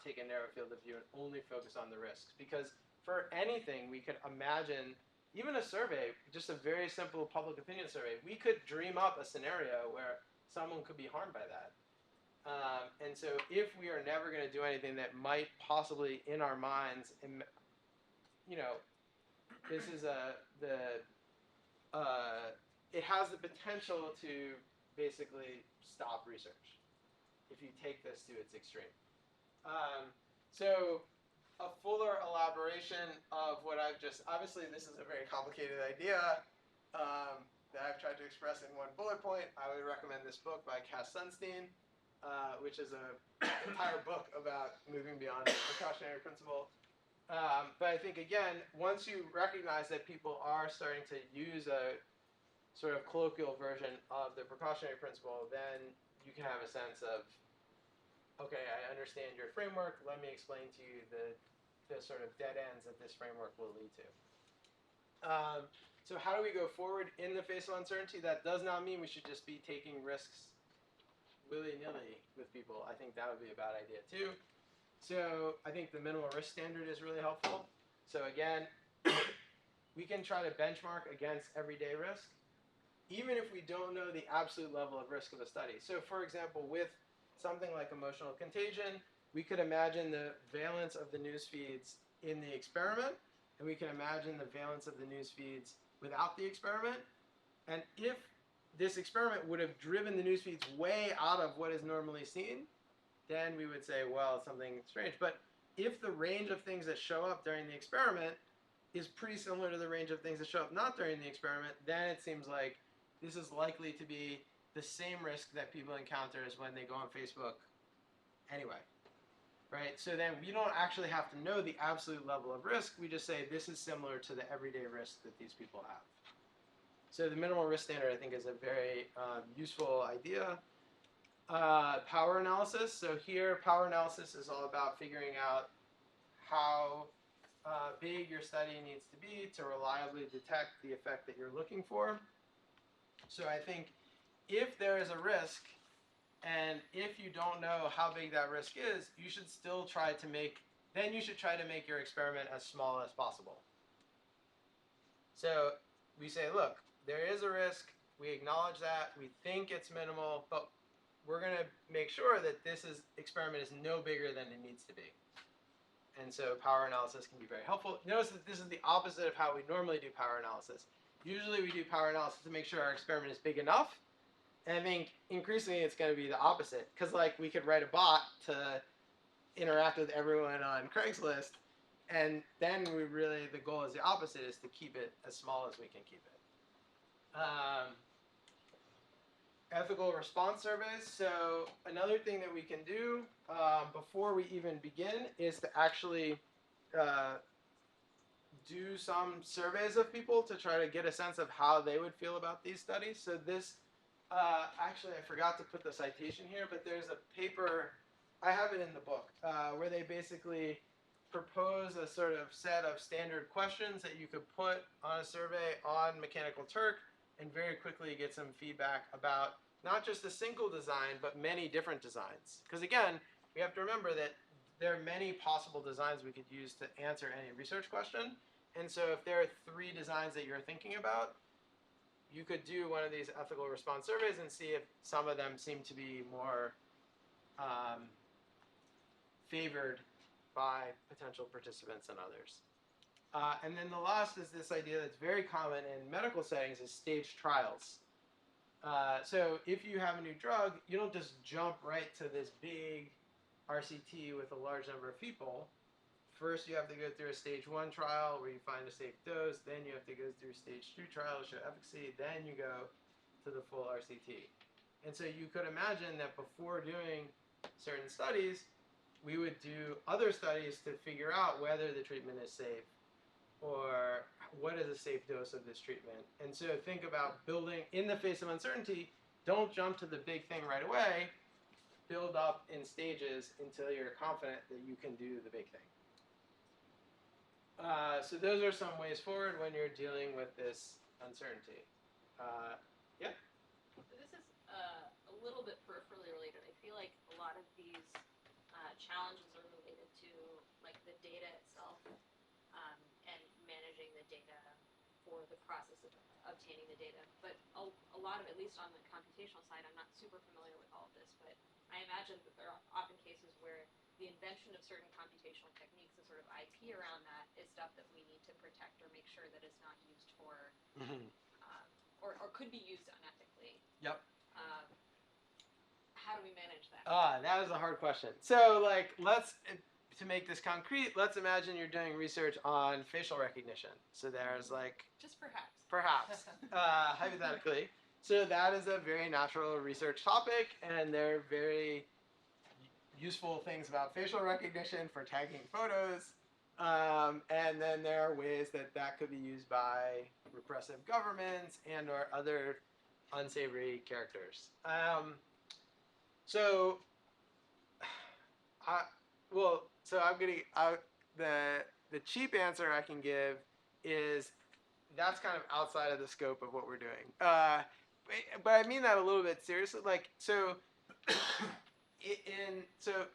take a narrow field of view and only focus on the risks. Because for anything, we could imagine, even a survey, just a very simple public opinion survey, we could dream up a scenario where someone could be harmed by that. And so if we are never going to do anything that might possibly, in our minds, you know, this is it has the potential to basically stop research if you take this to its extreme. So a fuller elaboration of what I've just, obviously this is a very complicated idea that I've tried to express in one bullet point. I would recommend this book by Cass Sunstein, which is an entire book about moving beyond the precautionary principle. But I think, again, once you recognize that people are starting to use a sort of colloquial version of the precautionary principle, then you can have a sense of okay, I understand your framework. Let me explain to you the sort of dead ends that this framework will lead to. So how do we go forward in the face of uncertainty? That does not mean we should just be taking risks willy-nilly with people. I think that would be a bad idea too. So I think the minimal risk standard is really helpful. So again, we can try to benchmark against everyday risk, even if we don't know the absolute level of risk of a study. So for example, with something like emotional contagion, we could imagine the valence of the news feeds in the experiment, and we can imagine the valence of the news feeds without the experiment. And if this experiment would have driven the news feeds way out of what is normally seen, then we would say, well, something strange. But if the range of things that show up during the experiment is pretty similar to the range of things that show up not during the experiment, then it seems like this is likely to be the same risk that people encounter as when they go on Facebook anyway. Right? So then we don't actually have to know the absolute level of risk. We just say this is similar to the everyday risk that these people have. So the minimal risk standard, I think, is a very useful idea. Power analysis. So here, power analysis is all about figuring out how big your study needs to be to reliably detect the effect that you're looking for. So I think if there is a risk, and if you don't know how big that risk is, you should still try to make your experiment as small as possible. So we say, look, there is a risk, we acknowledge that, we think it's minimal, but we're going to make sure that this experiment is no bigger than it needs to be. And so power analysis can be very helpful. Notice that this is the opposite of how we normally do power analysis. Usually we do power analysis to make sure our experiment is big enough. And I think increasingly it's going to be the opposite. Because like we could write a bot to interact with everyone on Craigslist. And then the goal is the opposite, is to keep it as small as we can keep it. Ethical response surveys. So another thing that we can do before we even begin is to actually do some surveys of people to try to get a sense of how they would feel about these studies. So this, actually I forgot to put the citation here, but there's a paper, I have it in the book, where they basically propose a sort of set of standard questions that you could put on a survey on Mechanical Turk and very quickly get some feedback about not just a single design, but many different designs. Because again, we have to remember that there are many possible designs we could use to answer any research question. And so if there are 3 designs that you're thinking about, you could do one of these ethical response surveys and see if some of them seem to be more favored by potential participants than others. And then the last is this idea that's very common in medical settings, is staged trials. So if you have a new drug, you don't just jump right to this big RCT with a large number of people. First, you have to go through a stage 1 trial where you find a safe dose. Then you have to go through stage 2 trial to show efficacy. Then you go to the full RCT. And so you could imagine that before doing certain studies, we would do other studies to figure out whether the treatment is safe or what is a safe dose of this treatment. And so think about building, in the face of uncertainty, don't jump to the big thing right away. Build up in stages until you're confident that you can do the big thing. So those are some ways forward when you're dealing with this uncertainty. Yeah? So this is a little bit peripherally related. I feel like a lot of these challenges are related to like the data itself and managing the data for the process of obtaining the data. But a lot of, at least on the computational side, I'm not super familiar with all of this, but I imagine that there are often cases where the invention of certain computational techniques, the sort of IP around that, is stuff that we need to protect or make sure that it's not used for, or could be used unethically. Yep. How do we manage that? That is a hard question. So, like, to make this concrete, let's imagine you're doing research on facial recognition. So there's like... Just perhaps. Perhaps, hypothetically. So that is a very natural research topic, and there are very useful things about facial recognition for tagging photos. And then there are ways that could be used by repressive governments and or other unsavory characters. So Well, so the cheap answer I can give is that's kind of outside of the scope of what we're doing. But I mean that a little bit seriously. Like, so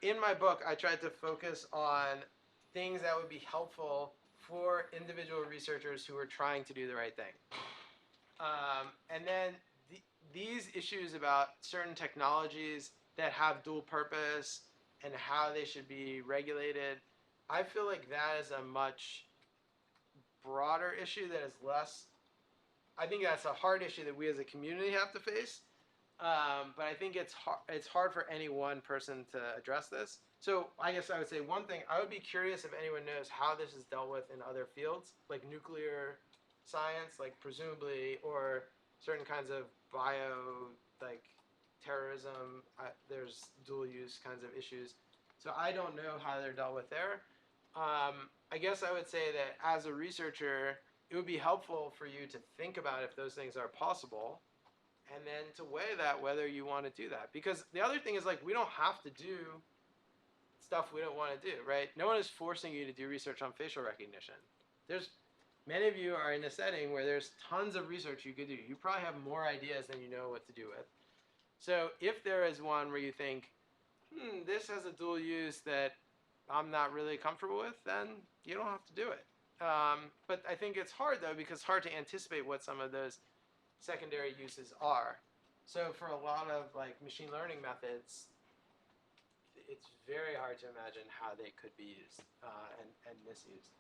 in my book, I tried to focus on things that would be helpful for individual researchers who are trying to do the right thing. And then these issues about certain technologies that have dual purpose and how they should be regulated, I feel like that is a much broader issue that is less. I think that's a hard issue that we as a community have to face. But I think it's hard for any one person to address this. So I guess I would say one thing. I would be curious if anyone knows how this is dealt with in other fields, like nuclear science, like presumably, or certain kinds of like terrorism. There's dual use kinds of issues. So I don't know how they're dealt with there. I guess I would say that as a researcher, it would be helpful for you to think about if those things are possible, and then to weigh that whether you want to do that. Because the other thing is, like, we don't have to do stuff we don't want to do, right? No one is forcing you to do research on facial recognition. Many of you are in a setting where there's tons of research you could do. You probably have more ideas than you know what to do with. So if there is one where you think, this has a dual use that I'm not really comfortable with, then you don't have to do it. But I think it's hard, though, because it's hard to anticipate what some of those secondary uses are. So for a lot of like machine learning methods, it's very hard to imagine how they could be used and misused.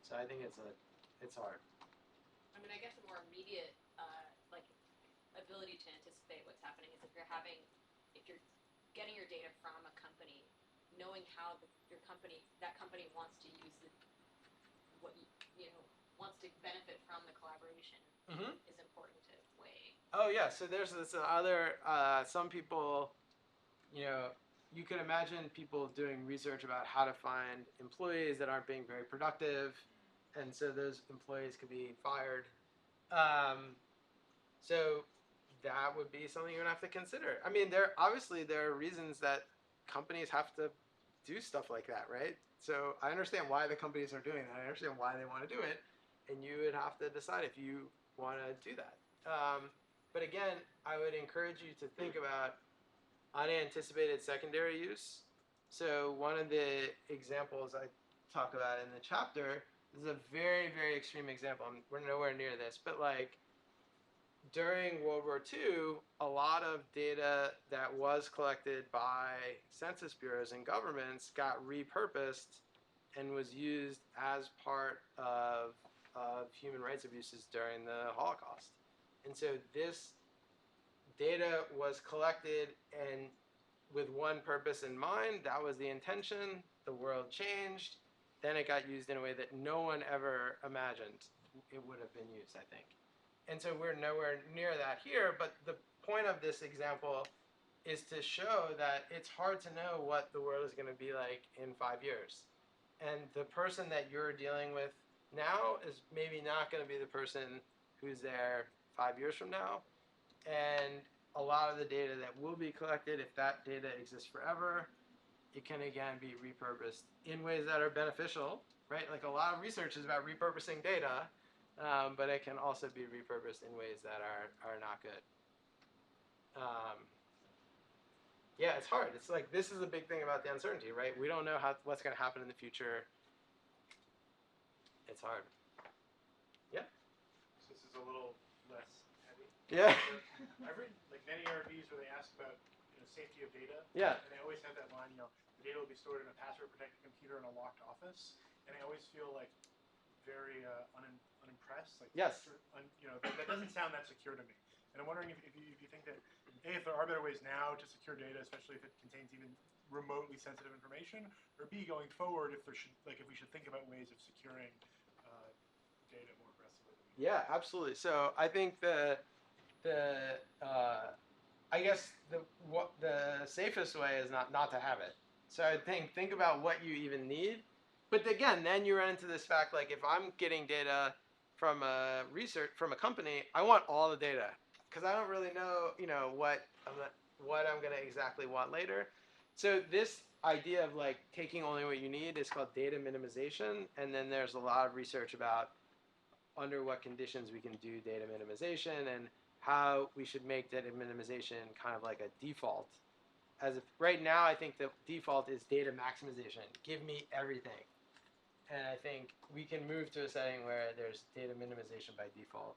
So I think it's hard. I mean, I guess a more immediate like ability to anticipate what's happening is if you're getting your data from a company, knowing how that company wants to use wants to benefit from the collaboration is important to weigh. Oh yeah, so there's this other some people, you can imagine people doing research about how to find employees that aren't being very productive, and so those employees could be fired. So that would be something you would have to consider. I mean, there are reasons that companies have to do stuff like that, right? So I understand why the companies are doing that. I understand why they want to do it, and you would have to decide if you want to do that. But again, I would encourage you to think about unanticipated secondary use. So one of the examples I talk about in the chapter is a very, very extreme example. We're nowhere near this, but like during World War II, a lot of data that was collected by census bureaus and governments got repurposed and was used as part of human rights abuses during the Holocaust. And so this data was collected and with one purpose in mind. That was the intention. The world changed. Then it got used in a way that no one ever imagined it would have been used, I think. And so we're nowhere near that here, but the point of this example is to show that it's hard to know what the world is going to be like in 5 years. And the person that you're dealing with now is maybe not going to be the person who's there 5 years from now. And a lot of the data that will be collected, if that data exists forever, it can again be repurposed in ways that are beneficial, right? Like a lot of research is about repurposing data, but it can also be repurposed in ways that are not good. Yeah, it's hard. It's like, this is a big thing about the uncertainty, right? We don't know what's going to happen in the future. It's hard. Yeah? So this is a little less heavy. Yeah. I've read like many RFPs where they ask about safety of data. Yeah. And they always have that line, the data will be stored in a password-protected computer in a locked office. And I always feel like very unimpressed. Like, yes. That doesn't sound that secure to me. And I'm wondering if you think that, A, if there are better ways now to secure data, especially if it contains even remotely sensitive information, or B, going forward, if we should think about ways of securing data more aggressively. Yeah, absolutely. So I think I guess the safest way is not to have it. So I think about what you even need. But again, then you run into this fact, like if I'm getting data from a company, I want all the data because I don't really know, what I'm going to exactly want later. So idea of like taking only what you need is called data minimization, and then there's a lot of research about under what conditions we can do data minimization and how we should make data minimization kind of like a default. As if right now, I think the default is data maximization. Give me everything. And I think we can move to a setting where there's data minimization by default.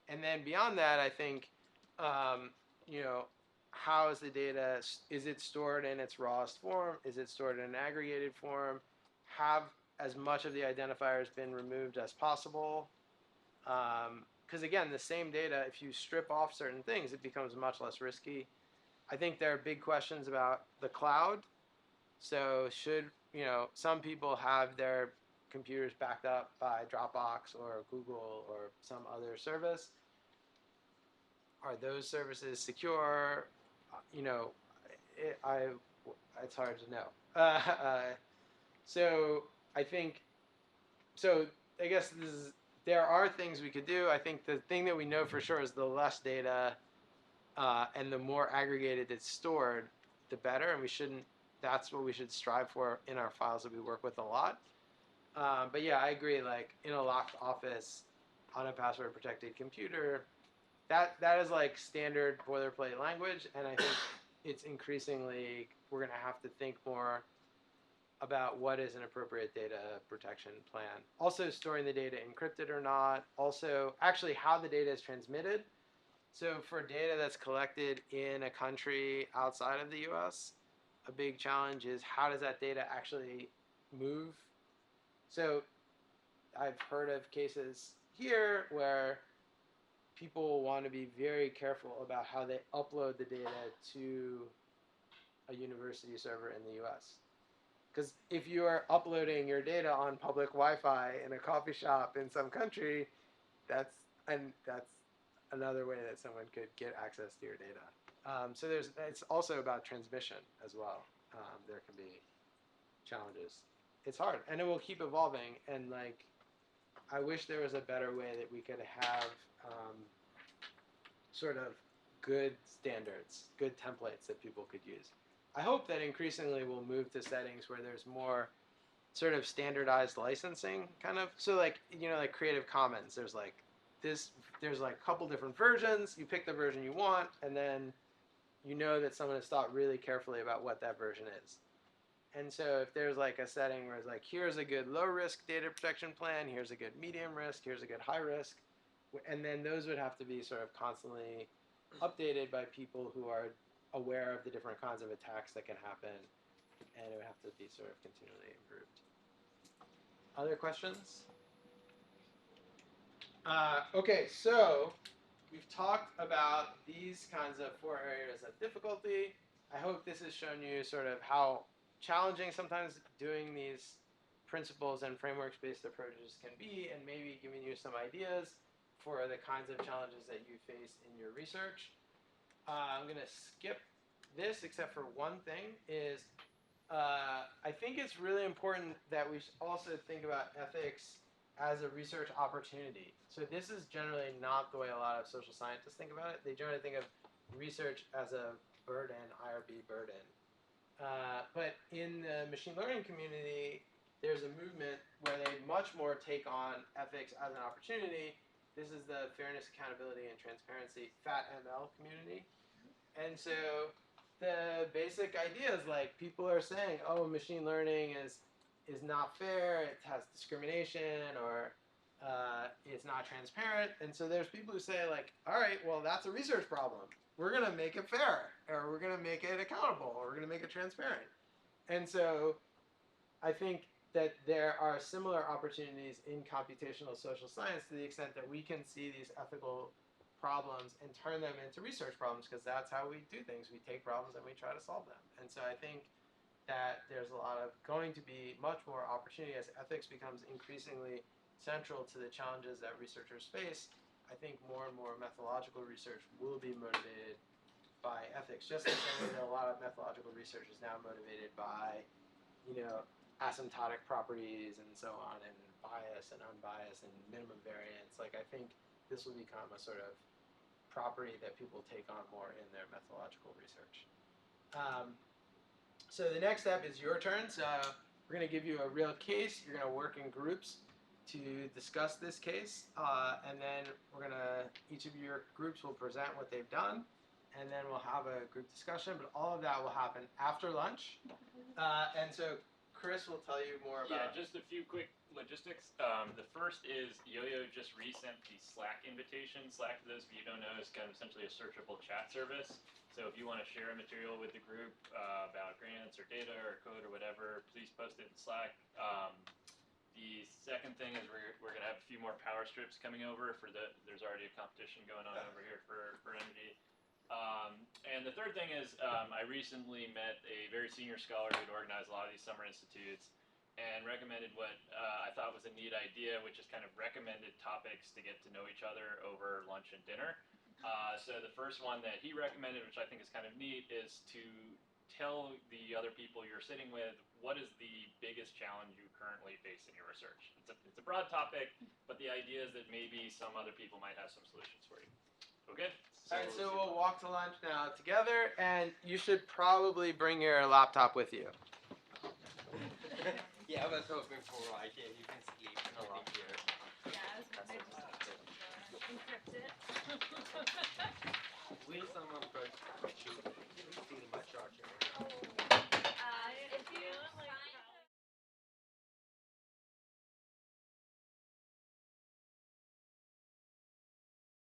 And then beyond that, I think, you know, how is the data, is it stored in its rawest form? Is it stored in an aggregated form? Have as much of the identifiers been removed as possible? Because again, the same data, if you strip off certain things, it becomes much less risky. I think there are big questions about the cloud. So should, you know, some people have their computers backed up by Dropbox or Google or some other service. Are those services secure? You know, it's hard to know. So I think, so I guess there are things we could do. I think the thing that we know for sure is the less data and the more aggregated it's stored, the better. And that's what we should strive for in our files that we work with a lot. But yeah, I agree, like in a locked office on a password protected computer, that is like standard boilerplate language, and I think it's increasingly, we're going to have to think more about what is an appropriate data protection plan. Also storing the data encrypted or not, also actually how the data is transmitted. So for data that's collected in a country outside of the US, a big challenge is how does that data actually move? So I've heard of cases here where people want to be very careful about how they upload the data to a university server in the US. Because if you are uploading your data on public Wi-Fi in a coffee shop in some country, that's another way that someone could get access to your data. So it's also about transmission as well. There can be challenges. It's hard, and it will keep evolving. And like, I wish there was a better way that we could have sort of good standards, good templates that people could use. I hope that increasingly we'll move to settings where there's more sort of standardized licensing, kind of. So like, you know, like Creative Commons, there's like a couple different versions. You pick the version you want, and then you know that someone has thought really carefully about what that version is. And so if there's like a setting where it's like, here's a good low risk data protection plan, here's a good medium risk, here's a good high risk, and then those would have to be sort of constantly updated by people who are aware of the different kinds of attacks that can happen, and it would have to be sort of continually improved. Other questions? Okay, so we've talked about these kinds of 4 areas of difficulty. I hope this has shown you sort of how challenging sometimes doing these principles and frameworks-based approaches can be, and maybe giving you some ideas for the kinds of challenges that you face in your research. I'm going to skip this, except for one thing, is I think it's really important that we also think about ethics as a research opportunity. So this is generally not the way a lot of social scientists think about it. They generally think of research as a burden, IRB burden. But in the machine learning community, there's a movement where they much more take on ethics as an opportunity. This is the Fairness, Accountability, and Transparency, FATML community. And so the basic idea is like people are saying, oh, machine learning is not fair, it has discrimination, or it's not transparent. And so there's people who say like, all right, well, that's a research problem. We're going to make it fair, or we're going to make it accountable, or we're going to make it transparent. And so I think that there are similar opportunities in computational social science to the extent that we can see these ethical problems and turn them into research problems, because that's how we do things. We take problems and we try to solve them. And so I think that there's going to be much more opportunity as ethics becomes increasingly central to the challenges that researchers face. I think more and more methodological research will be motivated by ethics, just the same way that a lot of methodological research is now motivated by, you know, asymptotic properties and so on, and bias and unbiased and minimum variance. Like, I think this will become a sort of property that people take on more in their methodological research. So the next step is your turn. So we're going to give you a real case. You're going to work in groups to discuss this case, and then each of your groups will present what they've done, and then we'll have a group discussion, but all of that will happen after lunch. And so Chris will tell you more about... Yeah, just a few quick logistics. The first is Yo-Yo just resent the Slack invitation. Slack, for those of you who don't know, is kind of essentially a searchable chat service. So if you want to share a material with the group about grants or data or code or whatever, please post it in Slack. The second thing is we're going to have a few more power strips coming over there's already a competition going on over here for energy. And the third thing is I recently met a very senior scholar who'd organized a lot of these summer institutes and recommended what I thought was a neat idea, which is kind of recommended topics to get to know each other over lunch and dinner. So the first one that he recommended, which I think is kind of neat, is to tell the other people you're sitting with what is the biggest challenge you currently face in your research. It's a broad topic, but the idea is that maybe some other people might have some solutions for you. Okay? All right, so we'll walk to lunch now together, and you should probably bring your laptop with you. Yeah, I was hoping for you can sleep here. Yeah, I was